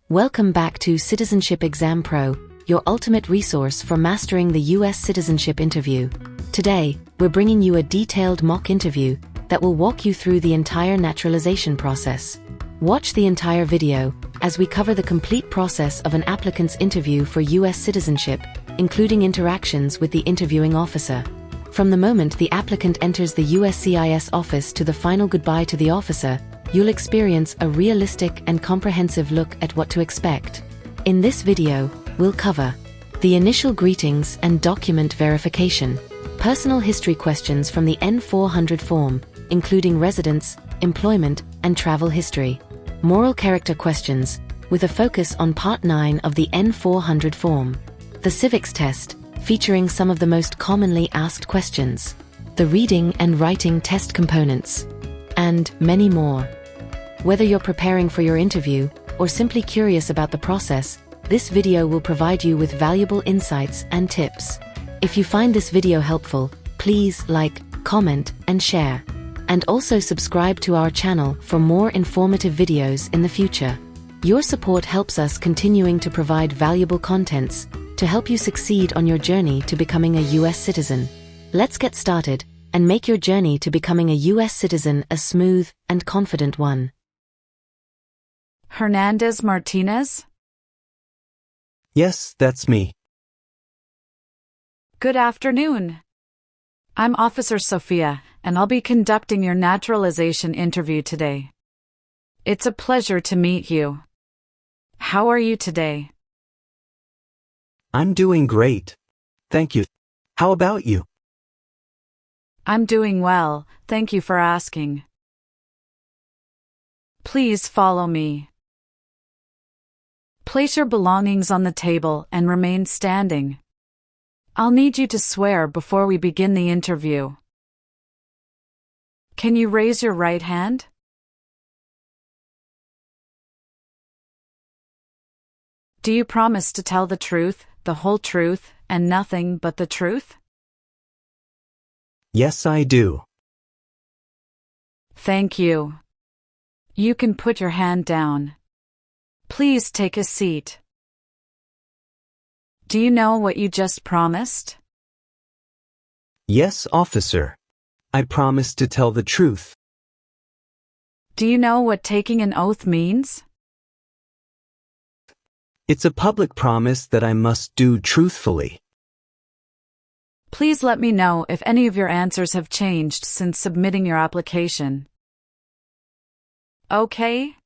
Welcome back to Citizenship Exam Pro, your ultimate resource for mastering the US Citizenship Interview. Today, we're bringing you a detailed mock interview that will walk you through the entire naturalization process. Watch the entire video as we cover the complete process of an applicant's interview for US citizenship, including interactions with the interviewing officer. From the moment the applicant enters the USCIS office to the final goodbye to the officer, you'll experience a realistic and comprehensive look at what to expect. In this video, we'll cover the initial greetings and document verification, personal history questions from the N-400 form, including residence, employment, and travel history, moral character questions, with a focus on Part 9 of the N-400 form, the Civics Test, featuring some of the most commonly asked questions, the reading and writing test components, and many more. Whether you're preparing for your interview or simply curious about the process, this video will provide you with valuable insights and tips. If you find this video helpful, please like, comment, and share. And also subscribe to our channel for more informative videos in the future. Your support helps us continuing to provide valuable contents to help you succeed on your journey to becoming a US citizen. Let's get started and make your journey to becoming a US citizen a smooth and confident one. Hernandez Martinez? Yes, that's me. Good afternoon. I'm Officer Sophia, and I'll be conducting your naturalization interview today. It's a pleasure to meet you. How are you today? I'm doing great. Thank you. How about you? I'm doing well, thank you for asking. Please follow me. Place your belongings on the table and remain standing. I'll need you to swear before we begin the interview. Can you raise your right hand? Do you promise to tell the truth, the whole truth, and nothing but the truth? Yes, I do. Thank you. You can put your hand down. Please take a seat. Do you know what you just promised? Yes, officer. I promise to tell the truth. Do you know what taking an oath means? It's a public promise that I must do truthfully. Please let me know if any of your answers have changed since submitting your application. Okay?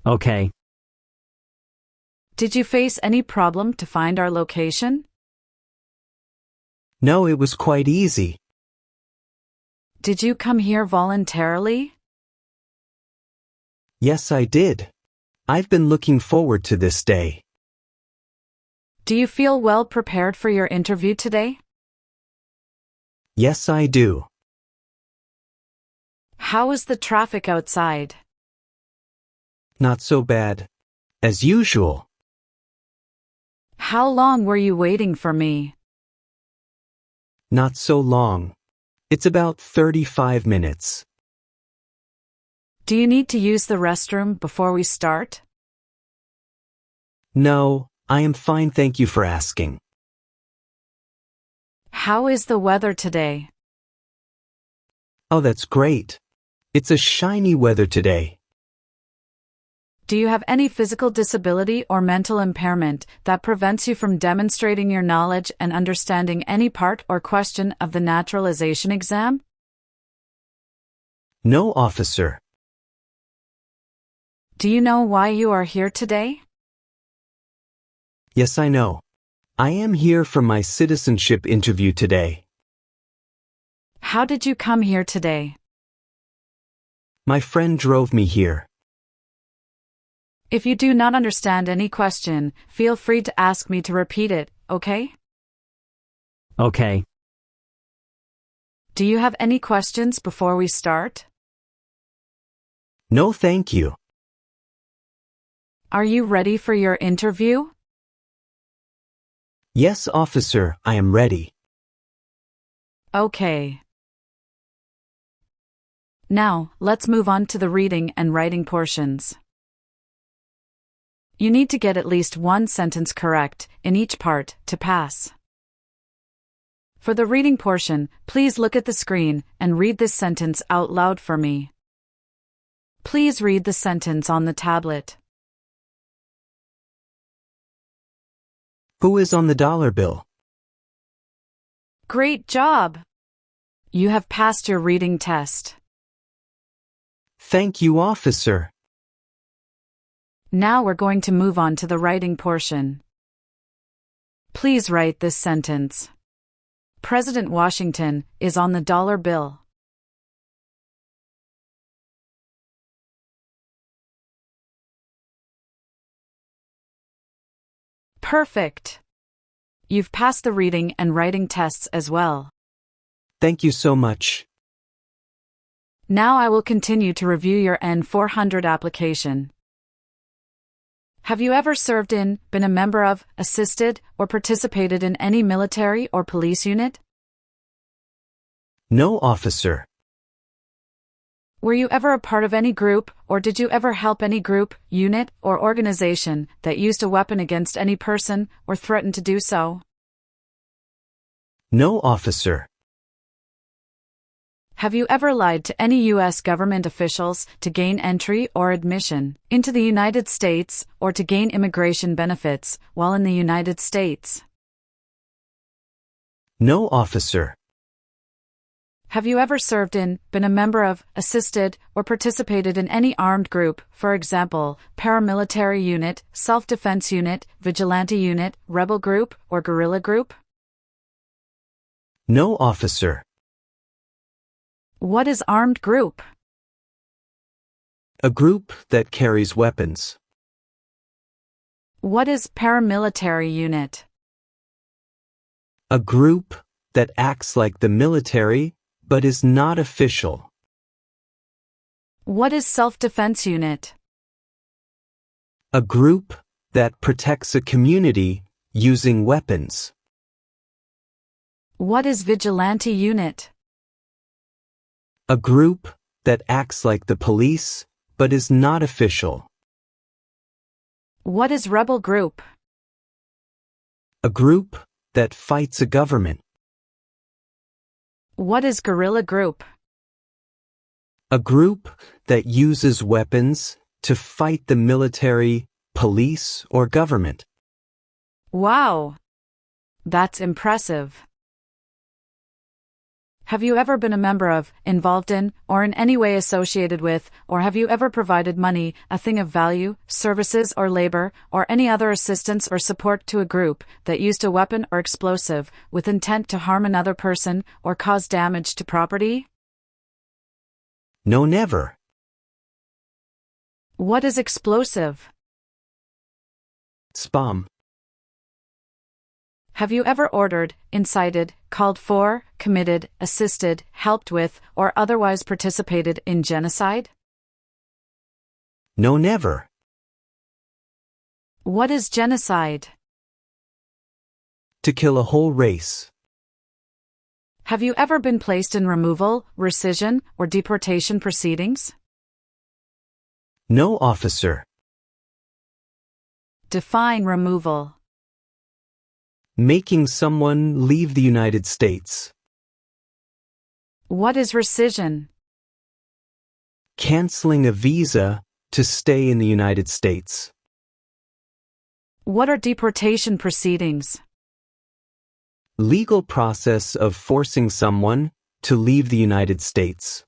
Okay. Did you face any problem to find our location? No, it was quite easy. Did you come here voluntarily? Yes, I did. I've been looking forward to this day. Do you feel well prepared for your interview today? Yes, I do. How is the traffic outside? Not so bad. As usual. How long were you waiting for me? Not so long. It's about 35 minutes. Do you need to use the restroom before we start? No, I am fine, thank you for asking. How is the weather today? Oh, that's great. It's a shiny weather today. Do you have any physical disability or mental impairment that prevents you from demonstrating your knowledge and understanding any part or question of the naturalization exam? No, officer. Do you know why you are here today? Yes, I know. I am here for my citizenship interview today. How did you come here today? My friend drove me here. If you do not understand any question, feel free to ask me to repeat it, okay? Okay. Do you have any questions before we start? No, thank you. Are you ready for your interview? Yes, officer, I am ready. Okay. Now, let's move on to the reading and writing portions. You need to get at least one sentence correct in each part to pass. For the reading portion, please look at the screen and read this sentence out loud for me. Please read the sentence on the tablet. Who is on the dollar bill? Great job! You have passed your reading test. Thank you, officer. Now we're going to move on to the writing portion. Please write this sentence. President Washington is on the dollar bill. Perfect! You've passed the reading and writing tests as well. Thank you so much. Now I will continue to review your N-400 application. Have you ever served in, been a member of, assisted, or participated in any military or police unit? No, officer. Were you ever a part of any group, or did you ever help any group, unit, or organization that used a weapon against any person or threatened to do so? No, officer. Have you ever lied to any U.S. government officials to gain entry or admission into the United States or to gain immigration benefits while in the United States? No, officer. Have you ever served in, been a member of, assisted, or participated in any armed group, for example, paramilitary unit, self-defense unit, vigilante unit, rebel group, or guerrilla group? No, officer. What is armed group? A group that carries weapons. What is paramilitary unit? A group that acts like the military but is not official. What is self-defense unit? A group that protects a community using weapons. What is vigilante unit? A group that acts like the police but is not official. What is rebel group? A group that fights a government. What is guerrilla group? A group that uses weapons to fight the military, police, or government. Wow! That's impressive. Have you ever been a member of, involved in, or in any way associated with, or have you ever provided money, a thing of value, services or labor, or any other assistance or support to a group that used a weapon or explosive with intent to harm another person or cause damage to property? No, never. What is explosive? Spam. Have you ever ordered, incited, called for, committed, assisted, helped with, or otherwise participated in genocide? No, never. What is genocide? To kill a whole race. Have you ever been placed in removal, rescission, or deportation proceedings? No, officer. Define removal. Making someone leave the United States. What is rescission? Canceling a visa to stay in the United States. What are deportation proceedings? Legal process of forcing someone to leave the United States.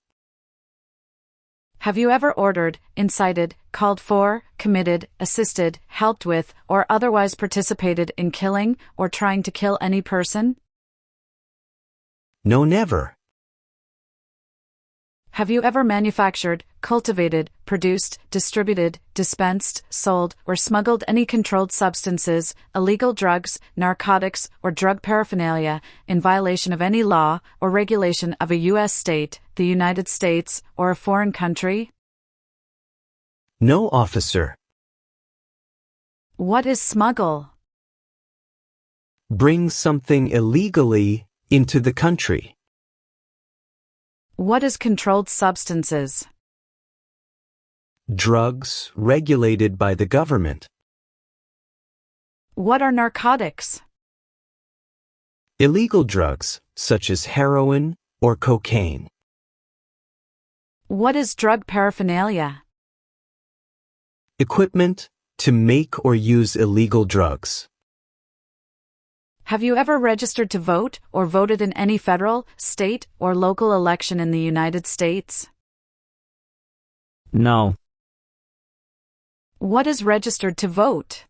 Have you ever ordered, incited, called for, committed, assisted, helped with, or otherwise participated in killing or trying to kill any person? No, never. Have you ever manufactured, cultivated, produced, distributed, dispensed, sold, or smuggled any controlled substances, illegal drugs, narcotics, or drug paraphernalia in violation of any law or regulation of a U.S. state, the United States, or a foreign country? No, officer. What is smuggle? Bring something illegally into the country. What is controlled substances? Drugs regulated by the government. What are narcotics? Illegal drugs, such as heroin or cocaine. What is drug paraphernalia? Equipment to make or use illegal drugs. Have you ever registered to vote or voted in any federal, state, or local election in the United States? No. What is registered to vote?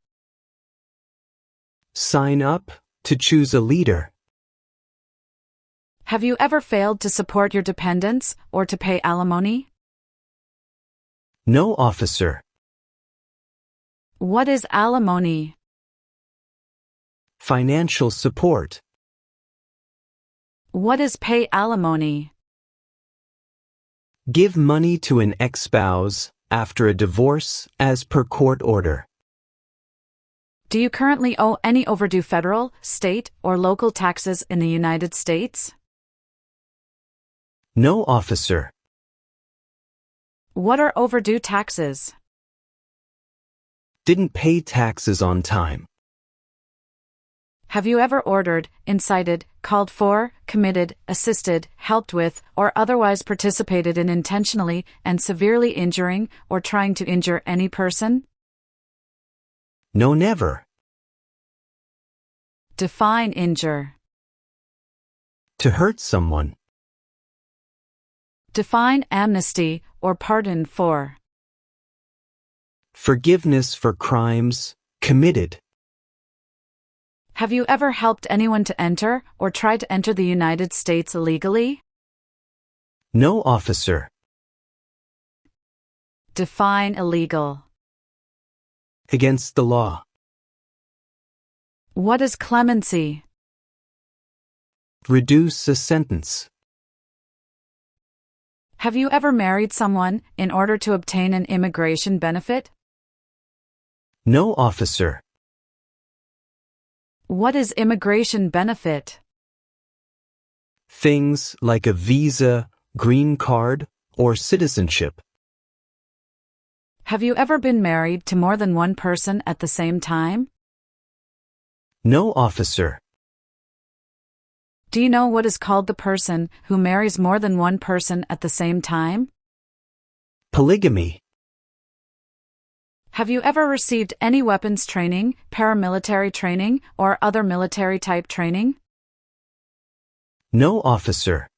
Sign up to choose a leader. Have you ever failed to support your dependents or to pay alimony? No, officer. What is alimony? Financial support. What is pay alimony? Give money to an ex-spouse after a divorce as per court order. Do you currently owe any overdue federal, state, or local taxes in the United States? No, officer. What are overdue taxes? Didn't pay taxes on time. Have you ever ordered, incited, called for, committed, assisted, helped with, or otherwise participated in intentionally and severely injuring or trying to injure any person? No, never. Define injure. To hurt someone. Define amnesty or pardon for. Forgiveness for crimes committed. Have you ever helped anyone to enter or try to enter the United States illegally? No, officer. Define illegal. Against the law. What is clemency? Reduce a sentence. Have you ever married someone in order to obtain an immigration benefit? No, officer. What is immigration benefit? Things like a visa, green card, or citizenship. Have you ever been married to more than one person at the same time? No, officer. Do you know what is called the person who marries more than one person at the same time? Polygamy. Have you ever received any weapons training, paramilitary training, or other military-type training? No, officer.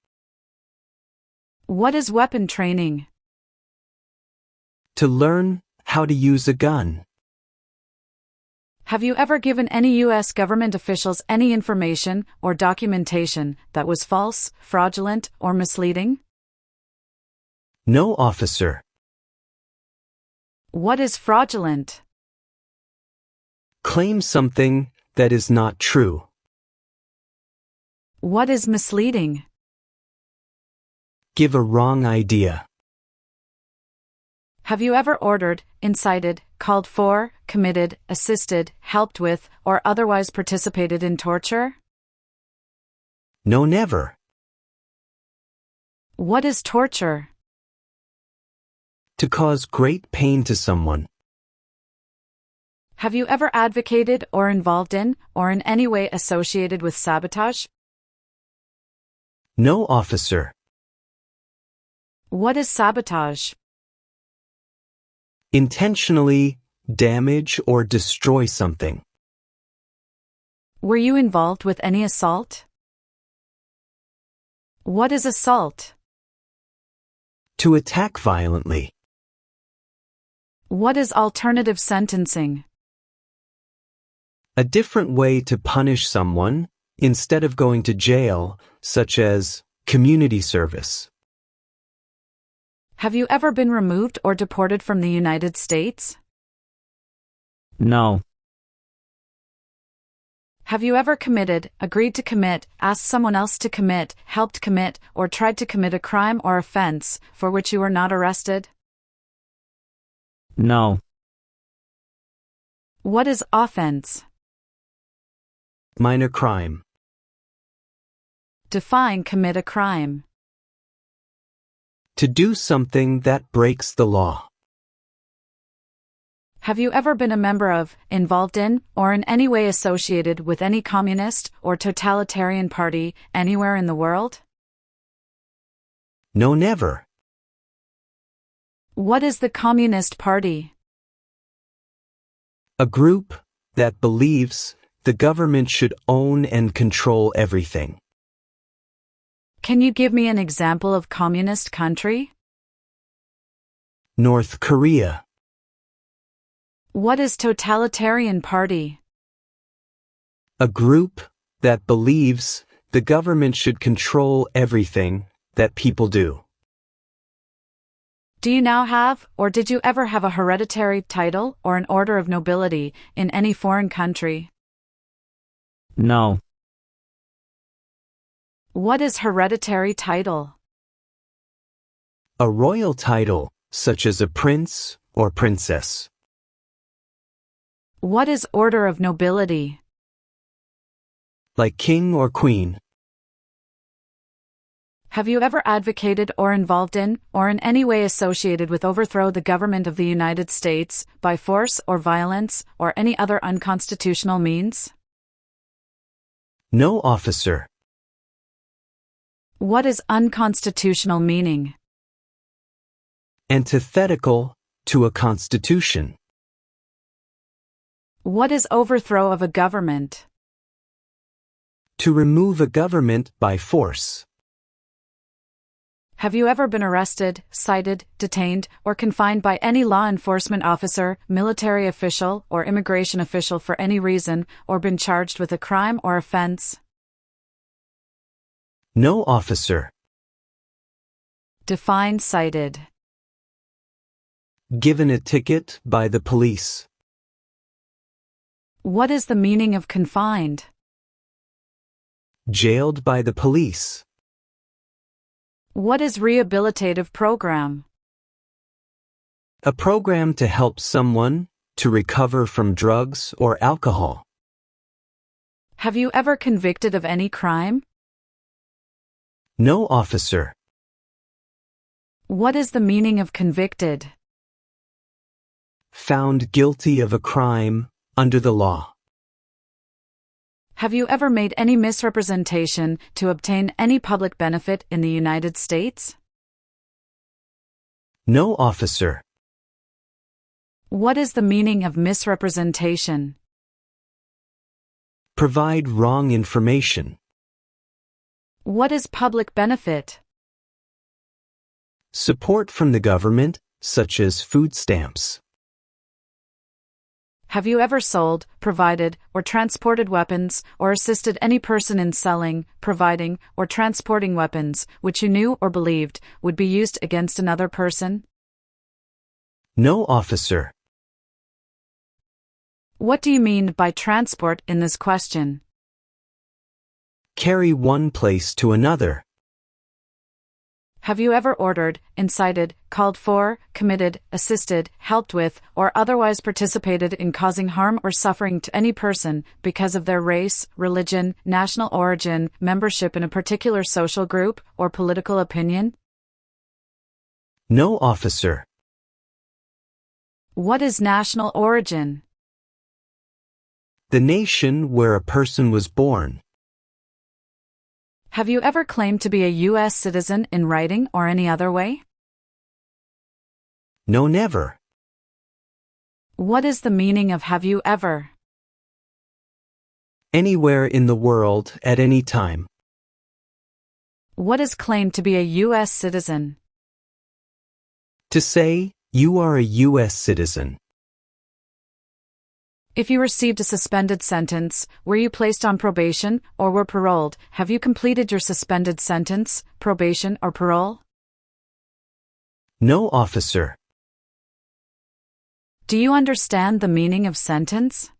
What is weapon training? To learn how to use a gun. Have you ever given any U.S. government officials any information or documentation that was false, fraudulent, or misleading? No, officer. What is fraudulent? Claim something that is not true. What is misleading? Give a wrong idea. Have you ever ordered, incited, called for, committed, assisted, helped with, or otherwise participated in torture? No, never. What is torture? To cause great pain to someone. Have you ever advocated or involved in, or in any way associated with sabotage? No, officer. What is sabotage? Intentionally damage or destroy something. Were you involved with any assault? What is assault? To attack violently. What is alternative sentencing? A different way to punish someone instead of going to jail, such as community service. Have you ever been removed or deported from the United States? No. Have you ever committed, agreed to commit, asked someone else to commit, helped commit, or tried to commit a crime or offense for which you were not arrested? No. What is offense? Minor crime. Define commit a crime. To do something that breaks the law. Have you ever been a member of, involved in, or in any way associated with any communist or totalitarian party anywhere in the world? No, never. What is the Communist Party? A group that believes the government should own and control everything. Can you give me an example of communist country? North Korea. What is totalitarian party? A group that believes the government should control everything that people do. Do you now have, or did you ever have a hereditary title or an order of nobility in any foreign country? No. What is hereditary title? A royal title, such as a prince or princess. What is order of nobility? Like king or queen. Have you ever advocated or involved in, or in any way associated with overthrow the government of the United States, by force or violence, or any other unconstitutional means? No, officer. What is unconstitutional meaning? Antithetical to a constitution. What is overthrow of a government? To remove a government by force. Have you ever been arrested, cited, detained, or confined by any law enforcement officer, military official, or immigration official for any reason, or been charged with a crime or offense? No, officer. Define cited. Given a ticket by the police. What is the meaning of confined? Jailed by the police. What is rehabilitative program? A program to help someone to recover from drugs or alcohol. Have you ever convicted of any crime? No, officer. What is the meaning of convicted? Found guilty of a crime under the law. Have you ever made any misrepresentation to obtain any public benefit in the United States? No, officer. What is the meaning of misrepresentation? Provide wrong information. What is public benefit? Support from the government, such as food stamps. Have you ever sold, provided, or transported weapons, or assisted any person in selling, providing, or transporting weapons, which you knew or believed would be used against another person? No, officer. What do you mean by transport in this question? Carry one place to another. Have you ever ordered, incited, called for, committed, assisted, helped with, or otherwise participated in causing harm or suffering to any person because of their race, religion, national origin, membership in a particular social group, or political opinion? No, officer. What is national origin? The nation where a person was born. Have you ever claimed to be a US citizen in writing or any other way? No, never. What is the meaning of have you ever? Anywhere in the world at any time. What is claimed to be a US citizen? To say, you are a US citizen. If you received a suspended sentence, were you placed on probation, or were paroled? Have you completed your suspended sentence, probation, or parole? No, officer. Do you understand the meaning of sentence?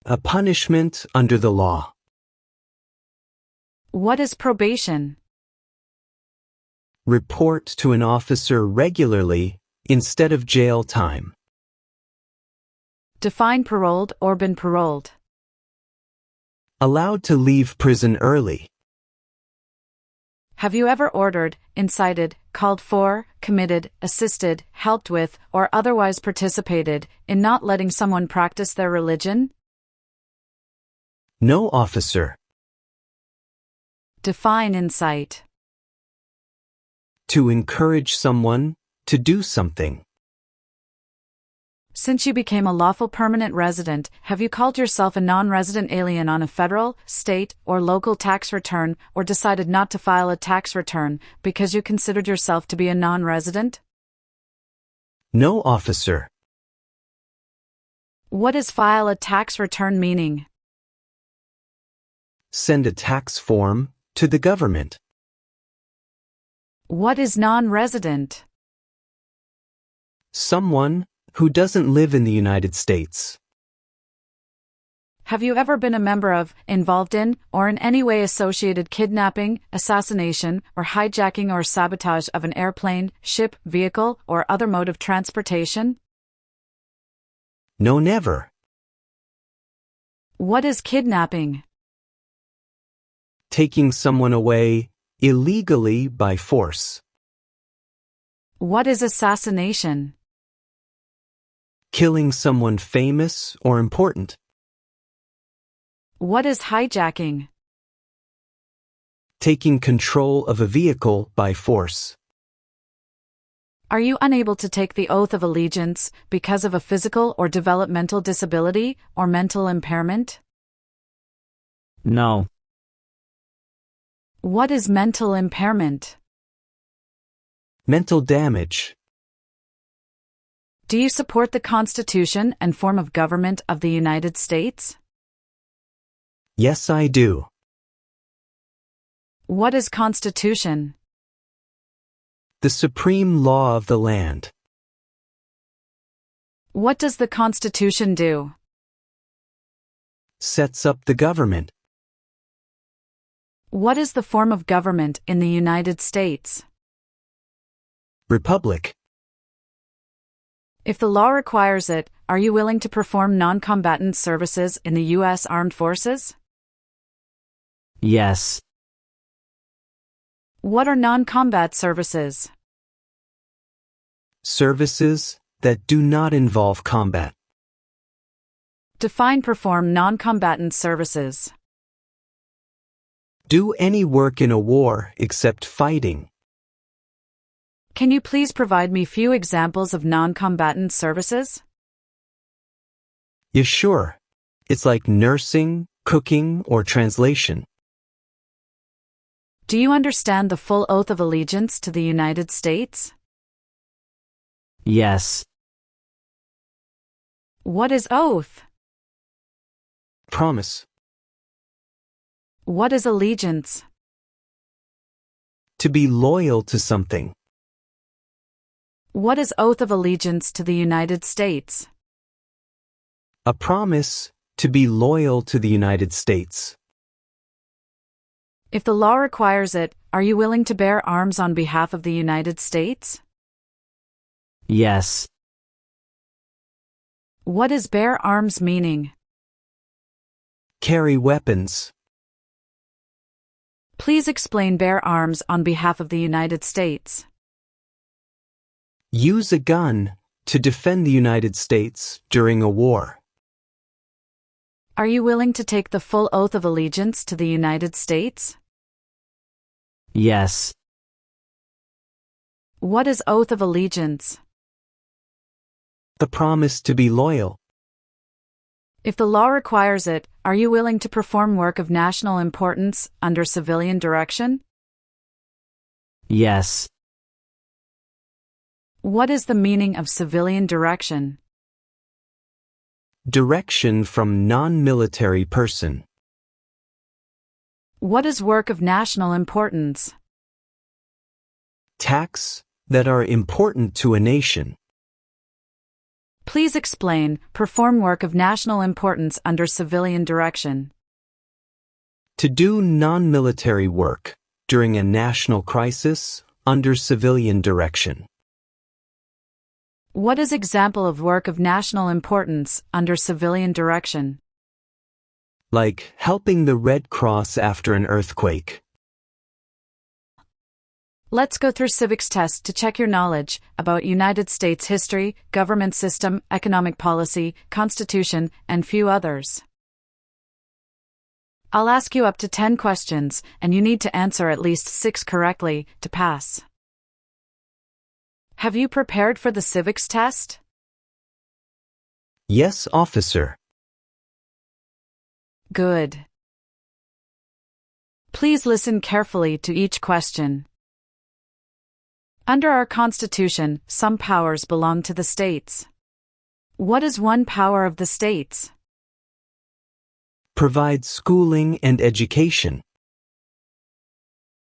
A punishment under the law. What is probation? Report to an officer regularly instead of jail time. Define paroled or been paroled. Allowed to leave prison early. Have you ever ordered, incited, called for, committed, assisted, helped with, or otherwise participated in not letting someone practice their religion? No, officer. Define incite. To encourage someone to do something. Since you became a lawful permanent resident, have you called yourself a non-resident alien on a federal, state, or local tax return, or decided not to file a tax return because you considered yourself to be a non-resident? No, officer. What is file a tax return meaning? Send a tax form to the government. What is non-resident? Someone who doesn't live in the United States. Have you ever been a member of, involved in, or in any way associated kidnapping, assassination, or hijacking or sabotage of an airplane, ship, vehicle, or other mode of transportation? No, never. What is kidnapping? Taking someone away illegally by force. What is assassination? Killing someone famous or important. What is hijacking? Taking control of a vehicle by force. Are you unable to take the oath of allegiance because of a physical or developmental disability or mental impairment? No. What is mental impairment? Mental damage. Do you support the Constitution and form of government of the United States? Yes, I do. What is Constitution? The supreme law of the land. What does the Constitution do? Sets up the government. What is the form of government in the United States? Republic. If the law requires it, are you willing to perform non-combatant services in the U.S. Armed Forces? Yes. What are non-combat services? Services that do not involve combat. Define perform non-combatant services. Do any work in a war except fighting. Can you please provide me few examples of non-combatant services? Yeah, sure. It's like nursing, cooking, or translation. Do you understand the full oath of allegiance to the United States? Yes. What is oath? Promise. What is allegiance? To be loyal to something. What is oath of allegiance to the United States? A promise to be loyal to the United States. If the law requires it, are you willing to bear arms on behalf of the United States? Yes. What is bear arms meaning? Carry weapons. Please explain bear arms on behalf of the United States. Use a gun to defend the United States during a war. Are you willing to take the full oath of allegiance to the United States? Yes. What is oath of allegiance? The promise to be loyal. If the law requires it, are you willing to perform work of national importance under civilian direction? Yes. What is the meaning of civilian direction? Direction from non-military person. What is work of national importance? Tasks that are important to a nation. Please explain, perform work of national importance under civilian direction. To do non-military work during a national crisis under civilian direction. What is example of work of national importance under civilian direction? Like helping the Red Cross after an earthquake. Let's go through Civics Test to check your knowledge about United States history, government system, economic policy, Constitution, and few others. I'll ask you up to 10 questions, and you need to answer at least 6 correctly to pass. Have you prepared for the Civics Test? Yes, officer. Good. Please listen carefully to each question. Under our Constitution, some powers belong to the states. What is one power of the states? Provide schooling and education.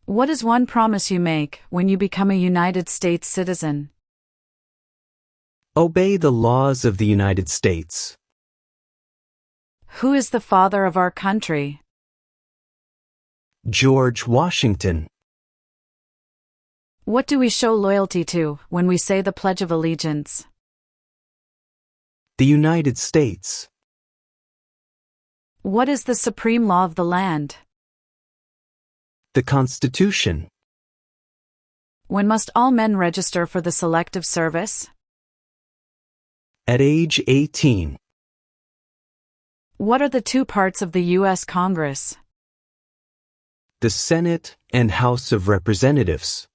What is one promise you make when you become a United States citizen? Obey the laws of the United States. Who is the father of our country? George Washington. What do we show loyalty to when we say the Pledge of Allegiance? The United States. What is the supreme law of the land? The Constitution. When must all men register for the Selective Service? At age 18. What are the 2 parts of the U.S. Congress? The Senate and House of Representatives.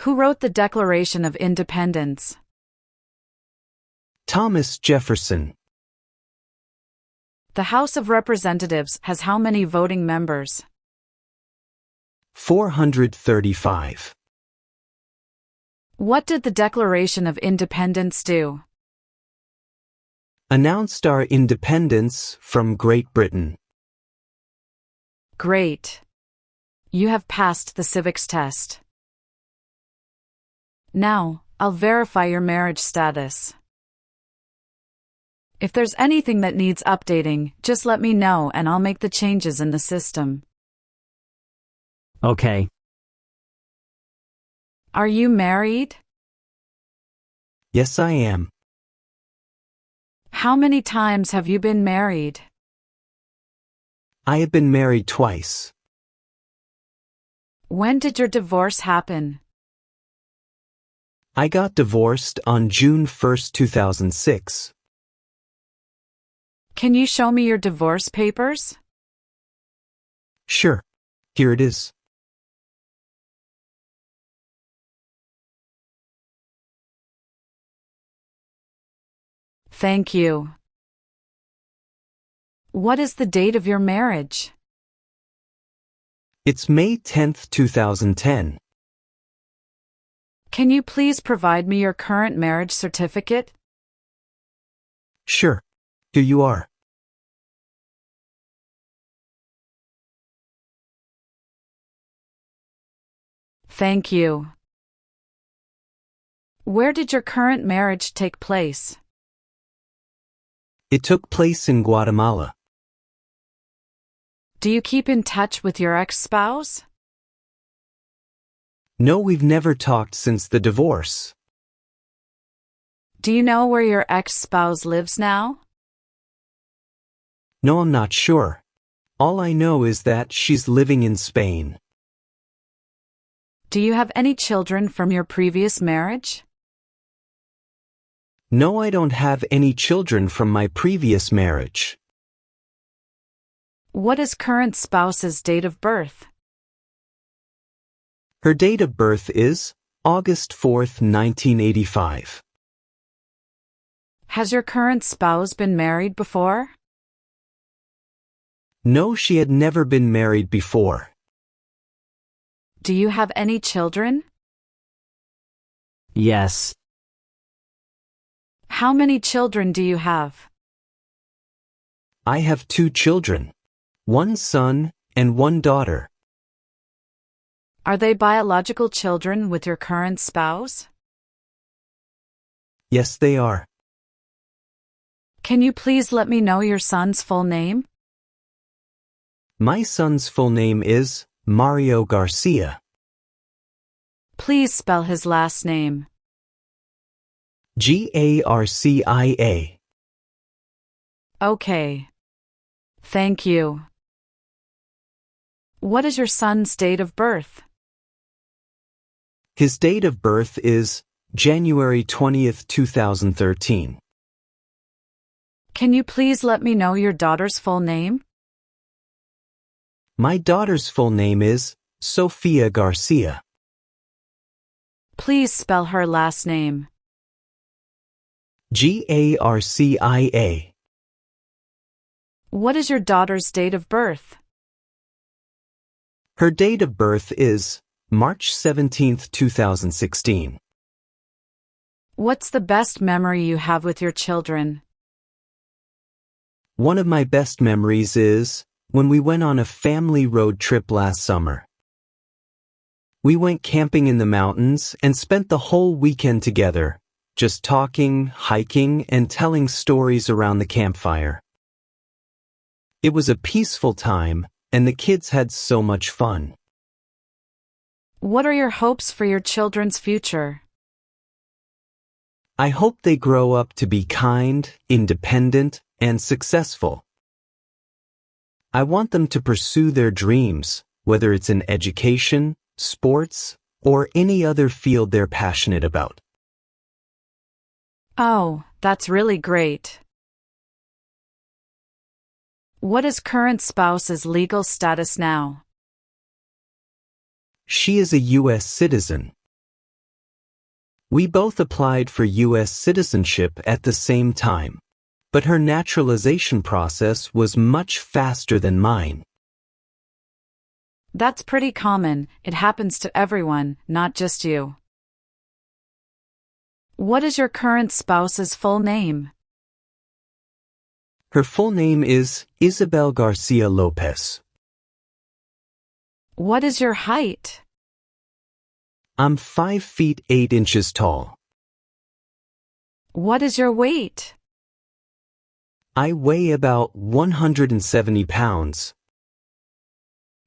Who wrote the Declaration of Independence? Thomas Jefferson. The House of Representatives has how many voting members? 435. What did the Declaration of Independence do? Announced our independence from Great Britain. Great. You have passed the Civics Test. Now, I'll verify your marriage status. If there's anything that needs updating, just let me know and I'll make the changes in the system. Okay. Are you married? Yes, I am. How many times have you been married? I have been married twice. When did your divorce happen? I got divorced on June 1st, 2006. Can you show me your divorce papers? Sure. Here it is. Thank you. What is the date of your marriage? It's May 10th, 2010. Can you please provide me your current marriage certificate? Sure. Here you are. Thank you. Where did your current marriage take place? It took place in Guatemala. Do you keep in touch with your ex-spouse? No, we've never talked since the divorce. Do you know where your ex-spouse lives now? No, I'm not sure. All I know is that she's living in Spain. Do you have any children from your previous marriage? No, I don't have any children from my previous marriage. What is current spouse's date of birth? Her date of birth is August 4th, 1985. Has your current spouse been married before? No, she had never been married before. Do you have any children? Yes. How many children do you have? I have 2 children, 1 son and 1 daughter. Are they biological children with your current spouse? Yes, they are. Can you please let me know your son's full name? My son's full name is Mario Garcia. Please spell his last name. Garcia. Okay. Thank you. What is your son's date of birth? His date of birth is January 20th, 2013. Can you please let me know your daughter's full name? My daughter's full name is Sofia Garcia. Please spell her last name. Garcia. What is your daughter's date of birth? Her date of birth is March 17th, 2016. What's the best memory you have with your children? One of my best memories is when we went on a family road trip last summer. We went camping in the mountains and spent the whole weekend together, just talking, hiking, and telling stories around the campfire. It was a peaceful time, and the kids had so much fun. What are your hopes for your children's future? I hope they grow up to be kind, independent, and successful. I want them to pursue their dreams, whether it's in education, sports, or any other field they're passionate about. Oh, that's really great. What is current spouse's legal status now? She is a US citizen. We both applied for US citizenship at the same time, but her naturalization process was much faster than mine. That's pretty common. It happens to everyone, not just you. What is your current spouse's full name? Her full name is Isabel Garcia Lopez. What is your height? I'm 5 feet 8 inches tall. What is your weight? I weigh about 170 pounds.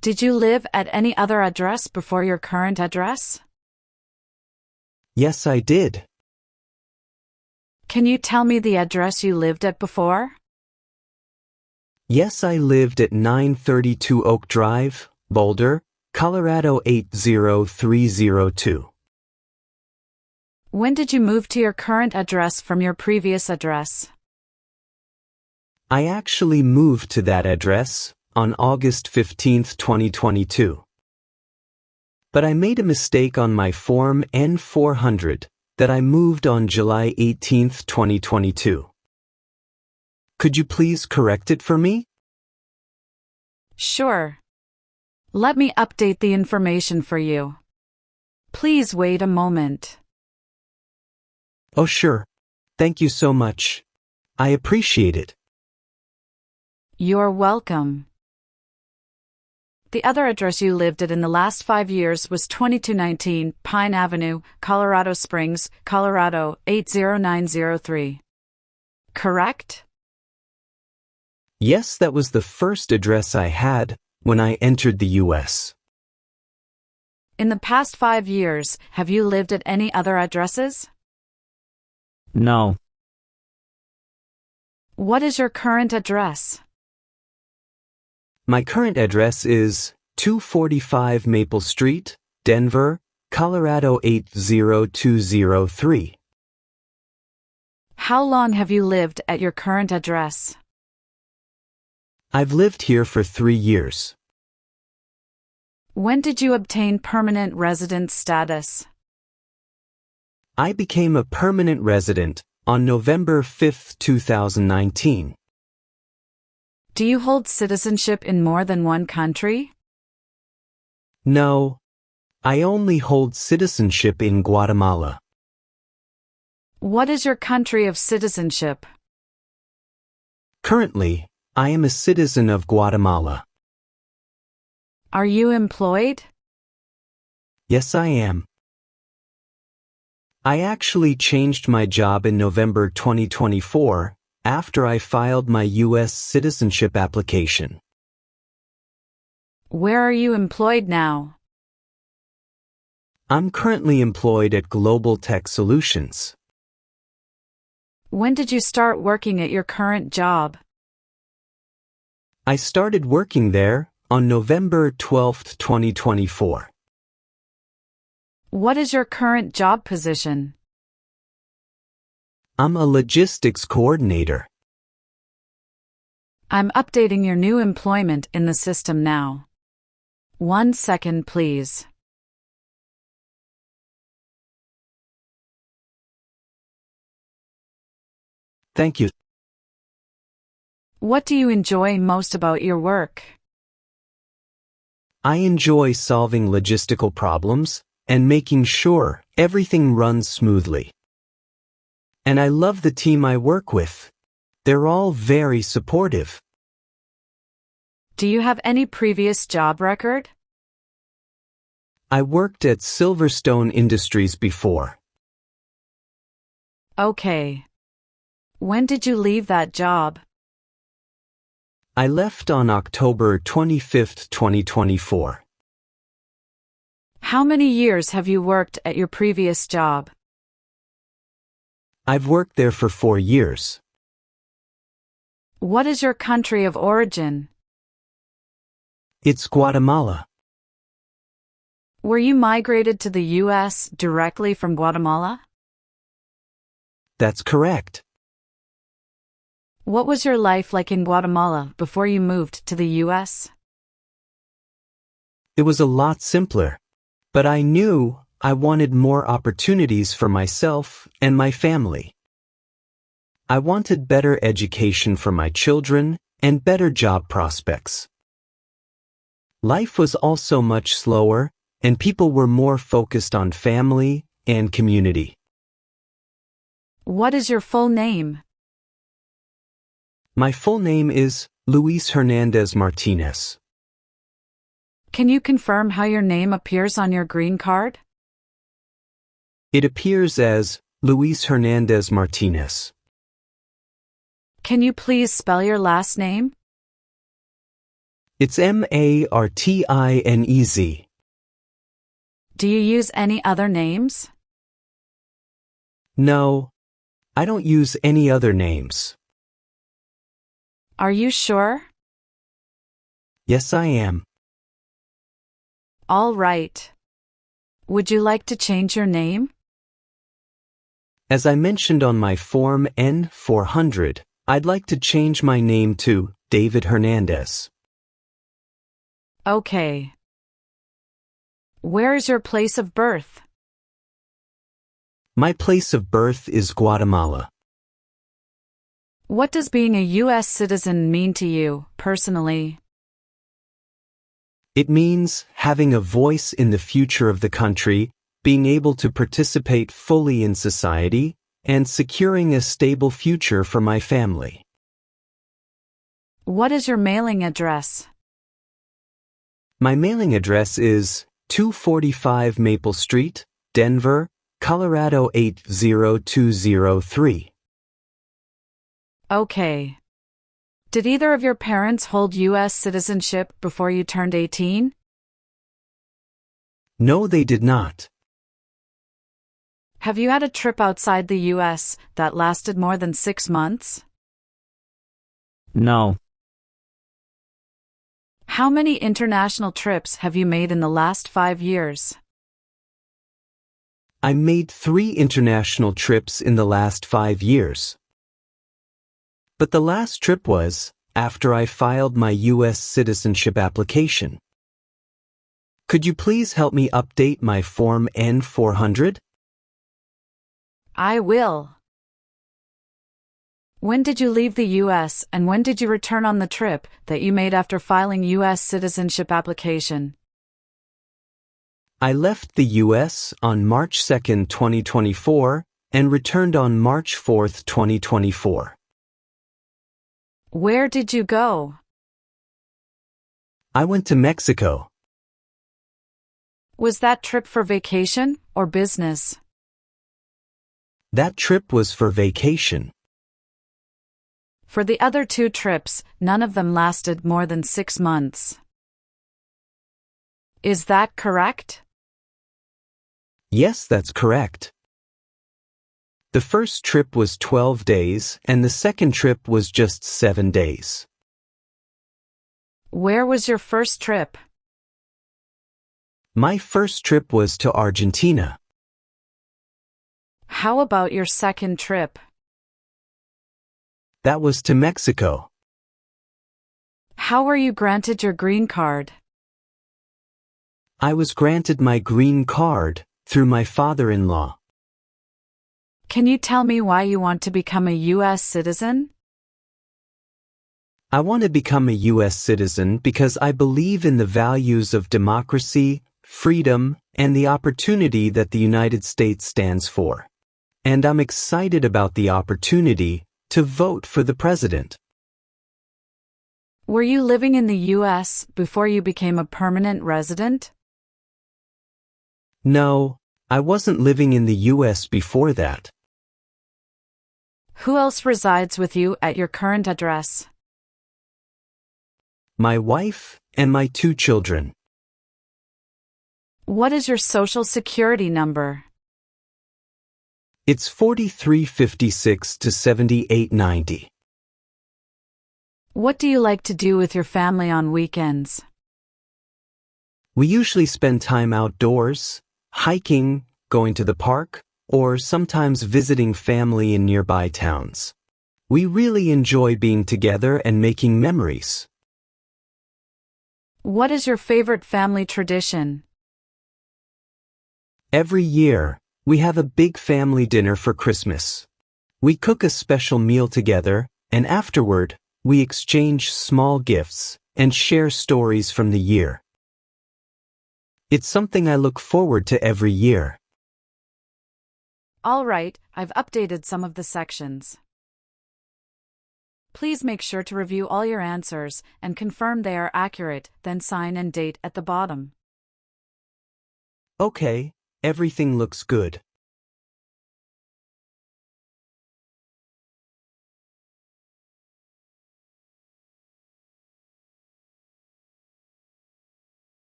Did you live at any other address before your current address? Yes, I did. Can you tell me the address you lived at before? Yes, I lived at 932 Oak Drive, Boulder, Colorado 80302. When did you move to your current address from your previous address? I actually moved to that address on August 15th, 2022. But I made a mistake on my form N-400 that I moved on July 18th, 2022. Could you please correct it for me? Sure. Let me update the information for you. Please wait a moment. Oh, sure. Thank you so much. I appreciate it. You're welcome. The other address you lived at in the last 5 years was 2219 Pine Avenue, Colorado Springs, Colorado 80903. Correct? Yes, that was the first address I had when I entered the US. In the past 5 years, have you lived at any other addresses? No. What is your current address? My current address is 245 Maple Street, Denver, Colorado 80203. How long have you lived at your current address? I've lived here for 3 years. When did you obtain permanent resident status? I became a permanent resident on November 5th, 2019. Do you hold citizenship in more than one country? No, I only hold citizenship in Guatemala. What is your country of citizenship? Currently, I am a citizen of Guatemala. Are you employed? Yes, I am. I actually changed my job in November 2024 after I filed my US citizenship application. Where are you employed now? I'm currently employed at Global Tech Solutions. When did you start working at your current job? I started working there on November 12th, 2024. What is your current job position? I'm a logistics coordinator. I'm updating your new employment in the system now. 1 second, please. Thank you. What do you enjoy most about your work? I enjoy solving logistical problems and making sure everything runs smoothly. And I love the team I work with. They're all very supportive. Do you have any previous job record? I worked at Silverstone Industries before. Okay. When did you leave that job? I left on October 25, 2024. How many years have you worked at your previous job? I've worked there for 4 years. What is your country of origin? It's Guatemala. Were you migrated to the US directly from Guatemala? That's correct. What was your life like in Guatemala before you moved to the US? It was a lot simpler, but I knew I wanted more opportunities for myself and my family. I wanted better education for my children and better job prospects. Life was also much slower, and people were more focused on family and community. What is your full name? My full name is Luis Hernandez Martinez. Can you confirm how your name appears on your green card? It appears as Luis Hernandez Martinez. Can you please spell your last name? It's Martinez. Do you use any other names? No, I don't use any other names. Are you sure? Yes, I am. All right. Would you like to change your name? As I mentioned on my Form N-400, I'd like to change my name to David Hernandez. Okay. Where is your place of birth? My place of birth is Guatemala. What does being a US citizen mean to you, personally? It means having a voice in the future of the country, being able to participate fully in society, and securing a stable future for my family. What is your mailing address? My mailing address is 245 Maple Street, Denver, Colorado 80203. Okay. Did either of your parents hold US citizenship before you turned 18? No, they did not. Have you had a trip outside the US that lasted more than 6 months? No. How many international trips have you made in the last 5 years? I made 3 international trips in the last 5 years. But the last trip was after I filed my US citizenship application. Could you please help me update my Form N-400? I will. When did you leave the US and when did you return on the trip that you made after filing US citizenship application? I left the US on March 2, 2024 and returned on March 4, 2024. Where did you go? I went to Mexico. Was that trip for vacation or business? That trip was for vacation. For the other 2 trips, none of them lasted more than 6 months. Is that correct? Yes, that's correct. The first trip was 12 days and the second trip was just 7 days. Where was your first trip? My first trip was to Argentina. How about your second trip? That was to Mexico. How were you granted your green card? I was granted my green card through my father-in-law. Can you tell me why you want to become a US citizen? I want to become a US citizen because I believe in the values of democracy, freedom, and the opportunity that the United States stands for. And I'm excited about the opportunity to vote for the president. Were you living in the US before you became a permanent resident? No, I wasn't living in the US before that. Who else resides with you at your current address? My wife and my 2 children. What is your social security number? It's 4356 to 7890. What do you like to do with your family on weekends? We usually spend time outdoors, hiking, going to the park, or sometimes visiting family in nearby towns. We really enjoy being together and making memories. What is your favorite family tradition? Every year, we have a big family dinner for Christmas. We cook a special meal together, and afterward, we exchange small gifts and share stories from the year. It's something I look forward to every year. All right, I've updated some of the sections. Please make sure to review all your answers and confirm they are accurate, then sign and date at the bottom. Okay, everything looks good.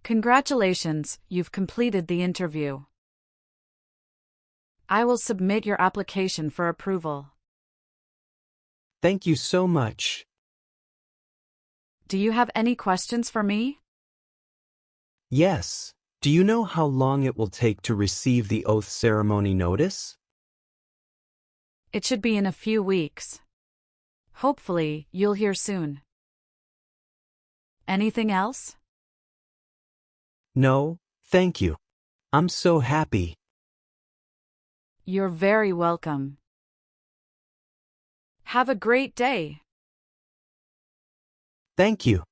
Congratulations, you've completed the interview. I will submit your application for approval. Thank you so much. Do you have any questions for me? Yes. Do you know how long it will take to receive the oath ceremony notice? It should be in a few weeks. Hopefully, you'll hear soon. Anything else? No, thank you. I'm so happy. You're very welcome. Have a great day. Thank you.